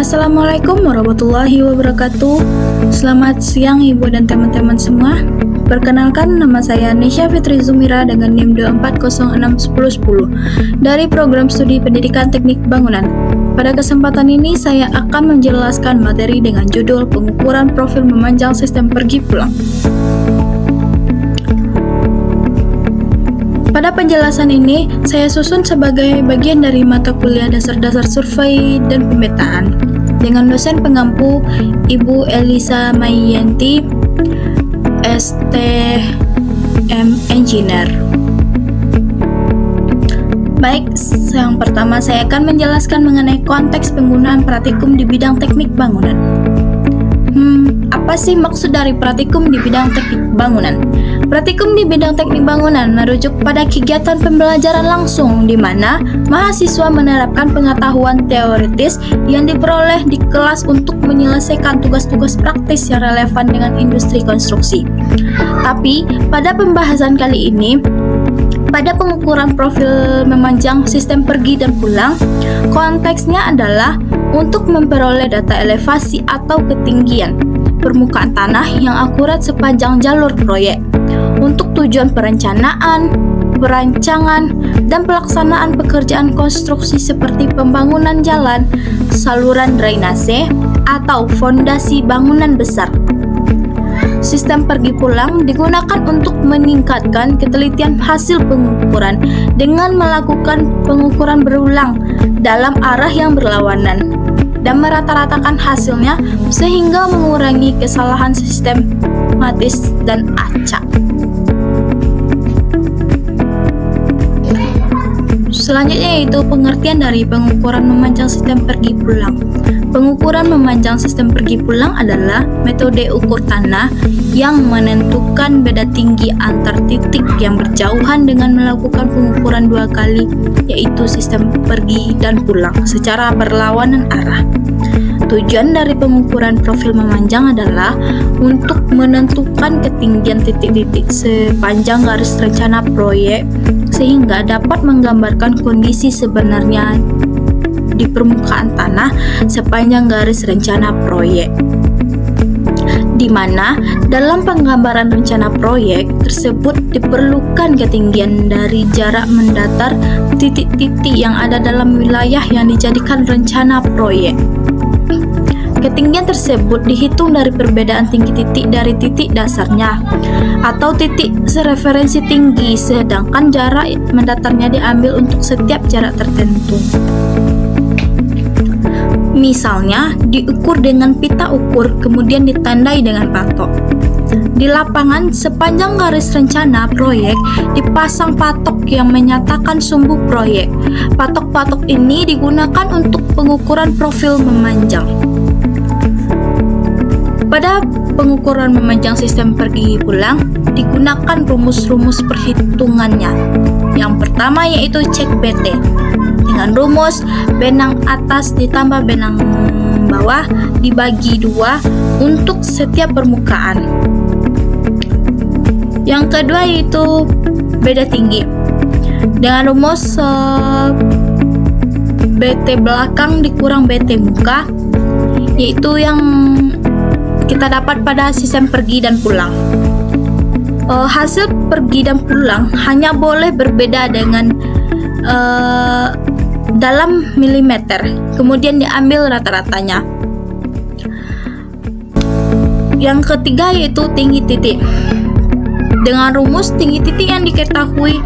Assalamualaikum warahmatullahi wabarakatuh. Selamat siang Ibu dan teman-teman semua. Perkenalkan, nama saya Nesya Fitri Zumira dengan NIM 24061010 dari Program Studi Pendidikan Teknik Bangunan. Pada kesempatan ini saya akan menjelaskan materi dengan judul Pengukuran Profil Memanjang Sistem Pergi Pulang. Pada penjelasan ini, saya susun sebagai bagian dari mata kuliah dasar-dasar survei dan pemetaan dengan dosen pengampu Ibu Elisa Maiyanti, STM Engineer. Baik, yang pertama saya akan menjelaskan mengenai konteks penggunaan praktikum di bidang teknik bangunan. Apa sih maksud dari praktikum di bidang teknik bangunan? Praktikum di bidang teknik bangunan merujuk pada kegiatan pembelajaran langsung di mana mahasiswa menerapkan pengetahuan teoritis yang diperoleh di kelas untuk menyelesaikan tugas-tugas praktis yang relevan dengan industri konstruksi. Tapi, pada pembahasan kali ini, pada pengukuran profil memanjang sistem pergi dan pulang, konteksnya adalah untuk memperoleh data elevasi atau ketinggian permukaan tanah yang akurat sepanjang jalur proyek untuk tujuan perencanaan, perancangan, dan pelaksanaan pekerjaan konstruksi seperti pembangunan jalan, saluran drainase, atau fondasi bangunan besar. Sistem pergi pulang digunakan untuk meningkatkan ketelitian hasil pengukuran dengan melakukan pengukuran berulang dalam arah yang berlawanan dan merata-ratakan hasilnya sehingga mengurangi kesalahan sistematis dan acak. Selanjutnya yaitu pengertian dari pengukuran memanjang sistem pergi pulang. Pengukuran memanjang sistem pergi pulang adalah metode ukur tanah yang menentukan beda tinggi antar titik yang berjauhan dengan melakukan pengukuran dua kali, yaitu sistem pergi dan pulang secara berlawanan arah. Tujuan dari pengukuran profil memanjang adalah untuk menentukan ketinggian titik-titik sepanjang garis rencana proyek sehingga dapat menggambarkan kondisi sebenarnya di permukaan tanah sepanjang garis rencana proyek, di mana dalam penggambaran rencana proyek tersebut diperlukan ketinggian dari jarak mendatar titik-titik yang ada dalam wilayah yang dijadikan rencana proyek. Ketinggian tersebut dihitung dari perbedaan tinggi titik dari titik dasarnya atau titik sereferensi tinggi, sedangkan jarak mendatarnya diambil untuk setiap jarak tertentu. Misalnya, diukur dengan pita ukur kemudian ditandai dengan patok. Di lapangan, sepanjang garis rencana proyek dipasang patok yang menyatakan sumbu proyek. Patok-patok ini digunakan untuk pengukuran profil memanjang. Pada pengukuran memanjang sistem pergi pulang, digunakan rumus-rumus perhitungannya. Yang pertama yaitu cek BT. Dengan rumus benang atas ditambah benang bawah dibagi 2 untuk setiap permukaan. Yang kedua yaitu beda tinggi. Dengan rumus BT belakang dikurang BT muka, yaitu yang kita dapat pada sistem pergi dan pulang. Hasil pergi dan pulang hanya boleh berbeda dengan dalam milimeter, kemudian diambil rata-ratanya. Yang ketiga yaitu tinggi titik. Dengan rumus tinggi titik yang diketahui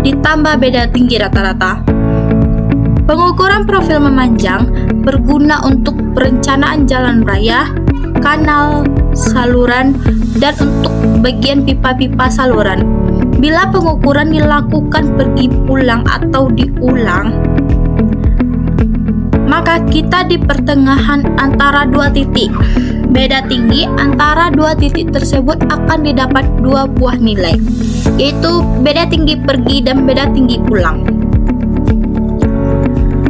ditambah beda tinggi rata-rata. Pengukuran profil memanjang berguna untuk perencanaan jalan raya, kanal, saluran, dan untuk bagian pipa-pipa saluran. Bila pengukuran dilakukan pergi pulang atau diulang, maka kita di pertengahan antara dua titik. Beda tinggi antara dua titik tersebut akan didapat dua buah nilai, yaitu beda tinggi pergi dan beda tinggi pulang.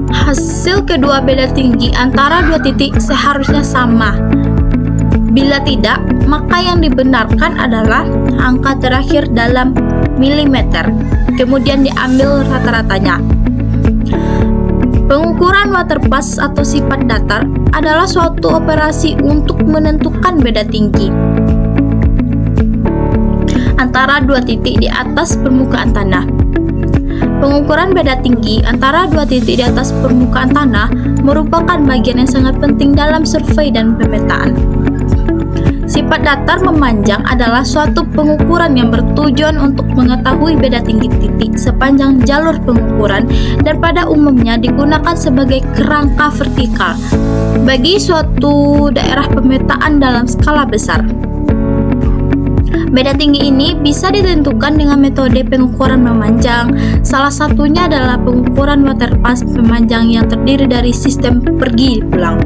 Hasil kedua beda tinggi antara dua titik seharusnya sama. Bila tidak, maka yang dibenarkan adalah angka terakhir dalam milimeter, kemudian diambil rata-ratanya. Pengukuran waterpass atau sifat datar adalah suatu operasi untuk menentukan beda tinggi antara dua titik di atas permukaan tanah. Pengukuran beda tinggi antara dua titik di atas permukaan tanah merupakan bagian yang sangat penting dalam survei dan pemetaan. Sifat datar memanjang adalah suatu pengukuran yang bertujuan untuk mengetahui beda tinggi titik sepanjang jalur pengukuran dan pada umumnya digunakan sebagai kerangka vertikal bagi suatu daerah pemetaan dalam skala besar. Beda tinggi ini bisa ditentukan dengan metode pengukuran memanjang. Salah satunya adalah pengukuran waterpass memanjang yang terdiri dari sistem pergi pulang.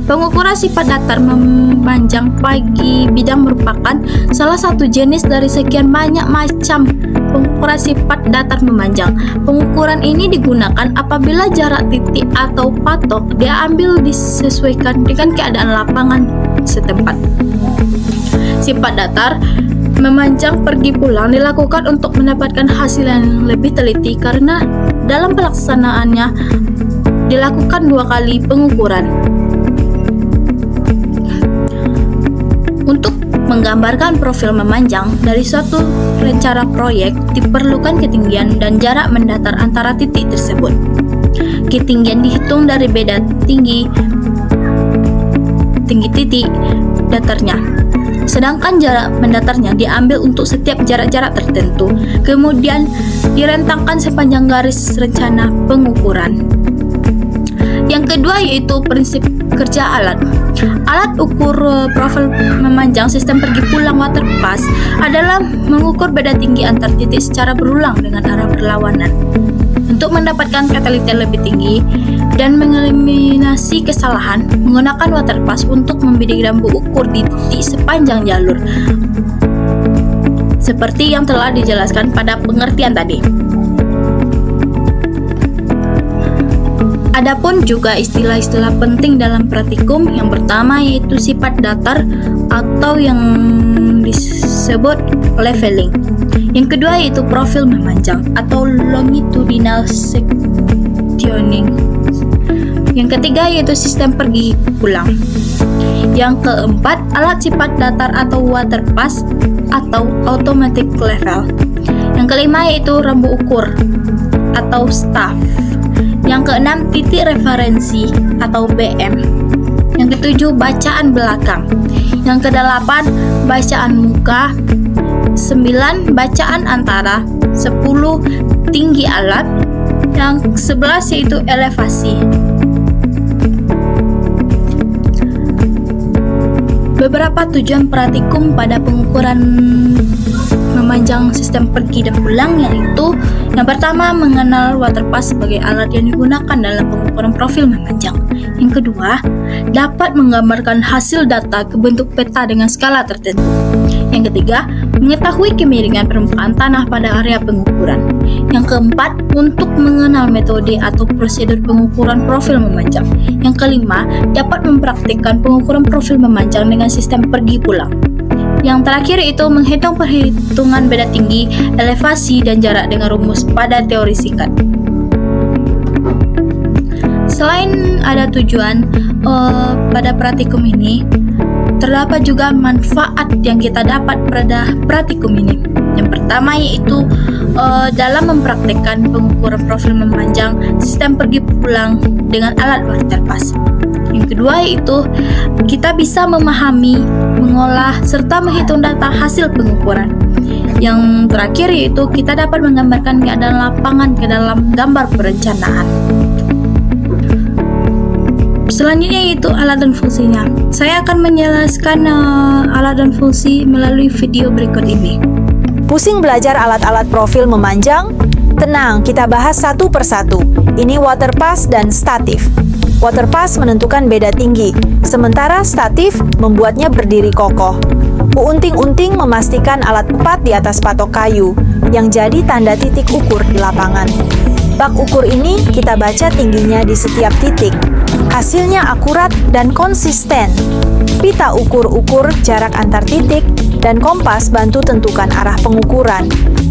Pengukuran sifat datar memanjang bagi bidang merupakan salah satu jenis dari sekian banyak macam pengukuran sifat datar memanjang. Pengukuran ini digunakan apabila jarak titik atau patok diambil disesuaikan dengan keadaan lapangan setempat. Sifat datar memanjang pergi pulang dilakukan untuk mendapatkan hasil yang lebih teliti karena dalam pelaksanaannya dilakukan 2 kali pengukuran. Untuk menggambarkan profil memanjang dari suatu rencana proyek diperlukan ketinggian dan jarak mendatar antara titik tersebut. Ketinggian dihitung dari beda tinggi titik datarnya. Sedangkan jarak mendatarnya diambil untuk setiap jarak-jarak tertentu, kemudian direntangkan sepanjang garis rencana pengukuran. Yang kedua yaitu prinsip kerja alat. Alat ukur profil memanjang sistem pergi pulang waterpass adalah mengukur beda tinggi antar titik secara berulang dengan arah berlawanan. Untuk mendapatkan ketelitian lebih tinggi dan mengeliminasi kesalahan, menggunakan waterpass untuk membidik rambu ukur di titik sepanjang jalur, seperti yang telah dijelaskan pada pengertian tadi. Adapun juga istilah-istilah penting dalam praktikum. Yang pertama yaitu sifat datar atau yang disebut leveling. Yang kedua yaitu profil memanjang atau longitudinal sectioning. Yang ketiga yaitu sistem pergi pulang. Yang keempat alat sifat datar atau waterpass atau automatic level. Yang kelima yaitu rambu ukur atau staff. Yang keenam titik referensi atau BM. Yang ketujuh bacaan belakang. Yang kedelapan bacaan muka. 9 bacaan antara. 10 tinggi alat. Yang 11 yaitu elevasi. Beberapa tujuan praktikum pada pengukuran memanjang sistem pergi dan pulang yaitu yang pertama mengenal waterpass sebagai alat yang digunakan dalam pengukuran profil memanjang. Yang kedua, dapat menggambarkan hasil data ke bentuk peta dengan skala tertentu. Yang ketiga, mengetahui kemiringan permukaan tanah pada area pengukuran. Yang keempat, untuk mengenal metode atau prosedur pengukuran profil memanjang. Yang kelima, dapat mempraktikkan pengukuran profil memanjang dengan sistem pergi pulang. Yang terakhir itu menghitung perhitungan beda tinggi, elevasi, dan jarak dengan rumus pada teori singkat. Selain ada tujuan pada praktikum ini, terdapat juga manfaat yang kita dapat pada praktikum ini. Yang pertama yaitu dalam mempraktikkan pengukuran profil memanjang sistem pergi pulang dengan alat waterpass. Yang kedua yaitu kita bisa memahami, mengolah, serta menghitung data hasil pengukuran. Yang terakhir yaitu kita dapat menggambarkan keadaan lapangan ke dalam gambar perencanaan. Selanjutnya yaitu alat dan fungsinya. Saya akan menjelaskan alat dan fungsi melalui video berikut ini. Pusing belajar alat-alat profil memanjang? Tenang, kita bahas satu persatu. Ini waterpass dan statif. Waterpass menentukan beda tinggi, sementara statif membuatnya berdiri kokoh. Unting-unting memastikan alat tepat di atas patok kayu, yang jadi tanda titik ukur di lapangan. Bak ukur ini kita baca tingginya di setiap titik. Hasilnya akurat dan konsisten. Pita ukur-ukur jarak antar titik Dan kompas bantu tentukan arah pengukuran.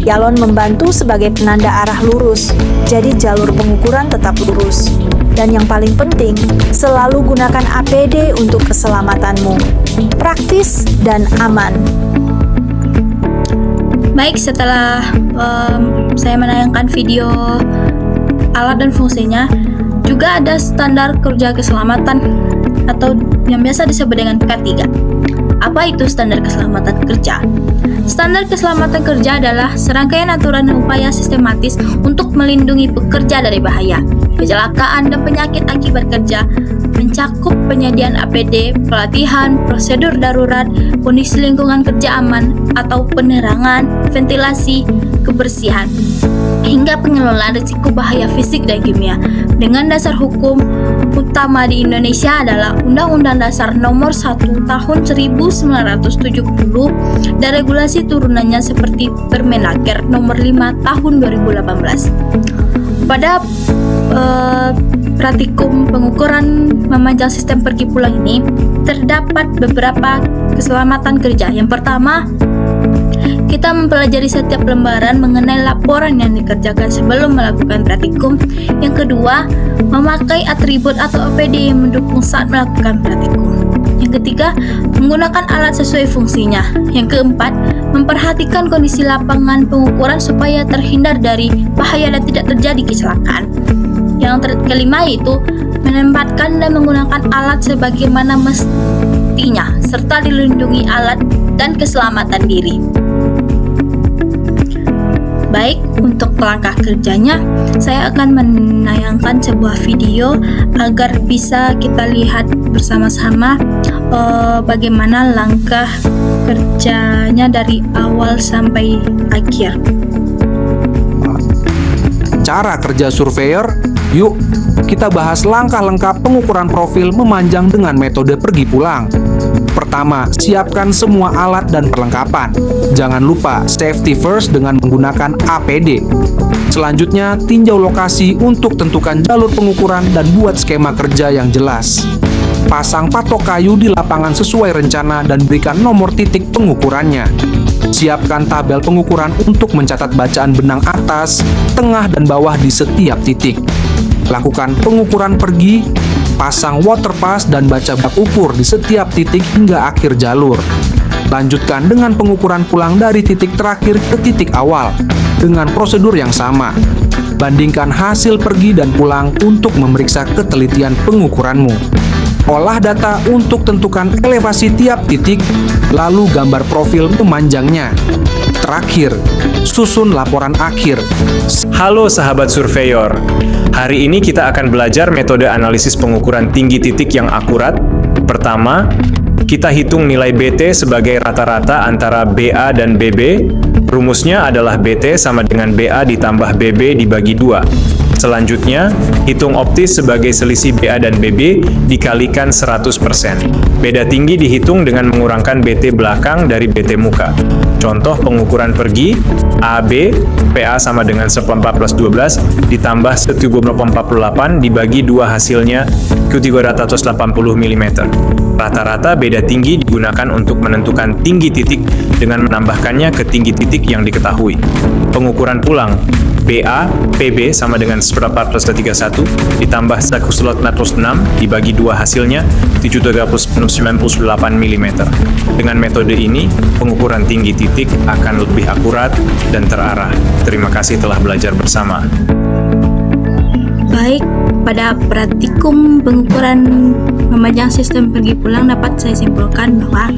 Yalon membantu sebagai penanda arah lurus, jadi jalur pengukuran tetap lurus. Dan yang paling penting, selalu gunakan APD untuk keselamatanmu. Praktis dan aman. Baik, setelah saya menayangkan video alat dan fungsinya, juga ada standar kerja keselamatan atau yang biasa disebut dengan K3. Apa itu standar keselamatan kerja? Standar keselamatan kerja adalah serangkaian aturan dan upaya sistematis untuk melindungi pekerja dari bahaya, kecelakaan, dan penyakit akibat kerja, mencakup penyediaan APD, pelatihan, prosedur darurat, kondisi lingkungan kerja aman atau penerangan, ventilasi, kebersihan, hingga pengelolaan risiko bahaya fisik dan kimia. Dengan dasar hukum utama di Indonesia adalah Undang-Undang Dasar Nomor 1 Tahun 1970 dan regulasi turunannya seperti Permenaker Nomor 5 Tahun 2018. Pada praktikum pengukuran memanjang sistem pergi pulang ini terdapat beberapa keselamatan kerja. Yang pertama, kita mempelajari setiap lembaran mengenai laporan yang dikerjakan sebelum melakukan praktikum. Yang kedua, memakai atribut atau APD yang mendukung saat melakukan praktikum. Yang ketiga, menggunakan alat sesuai fungsinya. Yang keempat, memperhatikan kondisi lapangan pengukuran supaya terhindar dari bahaya dan tidak terjadi kecelakaan. Yang kelima yaitu menempatkan dan menggunakan alat sebagaimana mestinya, serta dilindungi alat dan keselamatan diri. Baik, untuk langkah kerjanya, saya akan menayangkan sebuah video agar bisa kita lihat bersama-sama bagaimana langkah kerjanya dari awal sampai akhir. Cara kerja surveyor, yuk kita bahas langkah lengkap pengukuran profil memanjang dengan metode pergi pulang. Pertama, siapkan semua alat dan perlengkapan. Jangan lupa safety first dengan menggunakan APD. Selanjutnya, tinjau lokasi untuk tentukan jalur pengukuran dan buat skema kerja yang jelas. Pasang patok kayu di lapangan sesuai rencana dan berikan nomor titik pengukurannya. Siapkan tabel pengukuran untuk mencatat bacaan benang atas, tengah, dan bawah di setiap titik. Lakukan pengukuran pergi, pasang water pass dan baca bak ukur di setiap titik hingga akhir jalur. Lanjutkan dengan pengukuran pulang dari titik terakhir ke titik awal dengan prosedur yang sama. Bandingkan hasil pergi dan pulang untuk memeriksa ketelitian pengukuranmu. Olah data untuk tentukan elevasi tiap titik, lalu gambar profil memanjangnya. Terakhir, susun laporan akhir. Halo sahabat surveyor, hari ini kita akan belajar metode analisis pengukuran tinggi titik yang akurat. Pertama, kita hitung nilai BT sebagai rata-rata antara BA dan BB. Rumusnya adalah BT sama dengan BA ditambah BB dibagi 2. Selanjutnya, hitung optis sebagai selisih BA dan BB dikalikan 100%. Beda tinggi dihitung dengan mengurangkan BT belakang dari BT muka. Contoh pengukuran pergi, AB, PA sama dengan 14 plus 12, ditambah 1,48 dibagi 2 hasilnya, Q380 mm. Rata-rata beda tinggi digunakan untuk menentukan tinggi titik dengan menambahkannya ke tinggi titik yang diketahui. Pengukuran pulang, BA, PB sama dengan 14 plus 31, ditambah 1,6 dibagi 2 hasilnya, 798 mm. Dengan metode ini, pengukuran tinggi titik akan lebih akurat dan terarah. Terima kasih telah belajar bersama. Baik, pada praktikum pengukuran memanjang sistem pergi pulang dapat saya simpulkan bahwa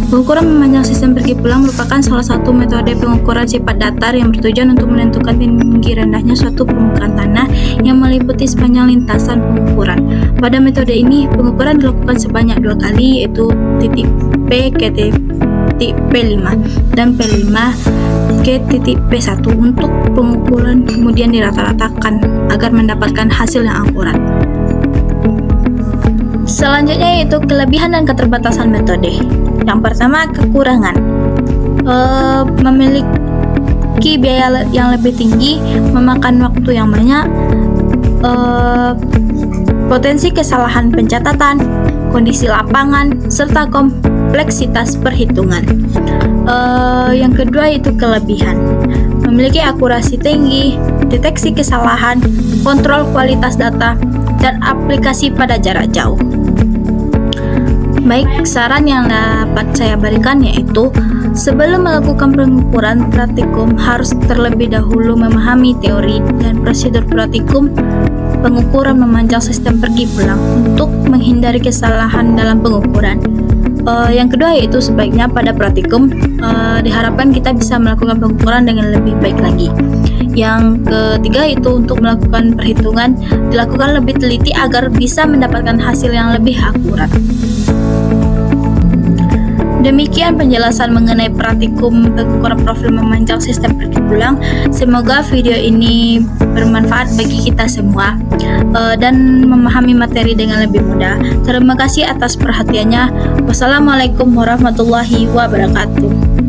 pengukuran memanjang sistem pergi pulang merupakan salah satu metode pengukuran sifat datar yang bertujuan untuk menentukan tinggi rendahnya suatu permukaan tanah yang meliputi sepanjang lintasan pengukuran. Pada metode ini, pengukuran dilakukan sebanyak 2 kali, yaitu titik P ke titik P5 dan P5 ke titik P1 untuk pengukuran, kemudian dirata-ratakan agar mendapatkan hasil yang akurat. Selanjutnya yaitu kelebihan dan keterbatasan metode. Yang pertama, kekurangan. Memiliki biaya yang lebih tinggi, memakan waktu yang banyak, potensi kesalahan pencatatan, kondisi lapangan, serta kompleksitas perhitungan. Yang kedua itu kelebihan. Memiliki akurasi tinggi, deteksi kesalahan, kontrol kualitas data, dan aplikasi pada jarak jauh. Baik, saran yang dapat saya berikan yaitu sebelum melakukan pengukuran, praktikum harus terlebih dahulu memahami teori dan prosedur praktikum pengukuran memanjang sistem pergi pulang untuk menghindari kesalahan dalam pengukuran. Yang kedua yaitu sebaiknya pada praktikum diharapkan kita bisa melakukan pengukuran dengan lebih baik lagi. Yang ketiga itu untuk melakukan perhitungan dilakukan lebih teliti agar bisa mendapatkan hasil yang lebih akurat. Demikian penjelasan mengenai praktikum pengukuran profil memanjang sistem pergi pulang. Semoga video ini bermanfaat bagi kita semua dan memahami materi dengan lebih mudah. Terima kasih atas perhatiannya. Wassalamualaikum warahmatullahi wabarakatuh.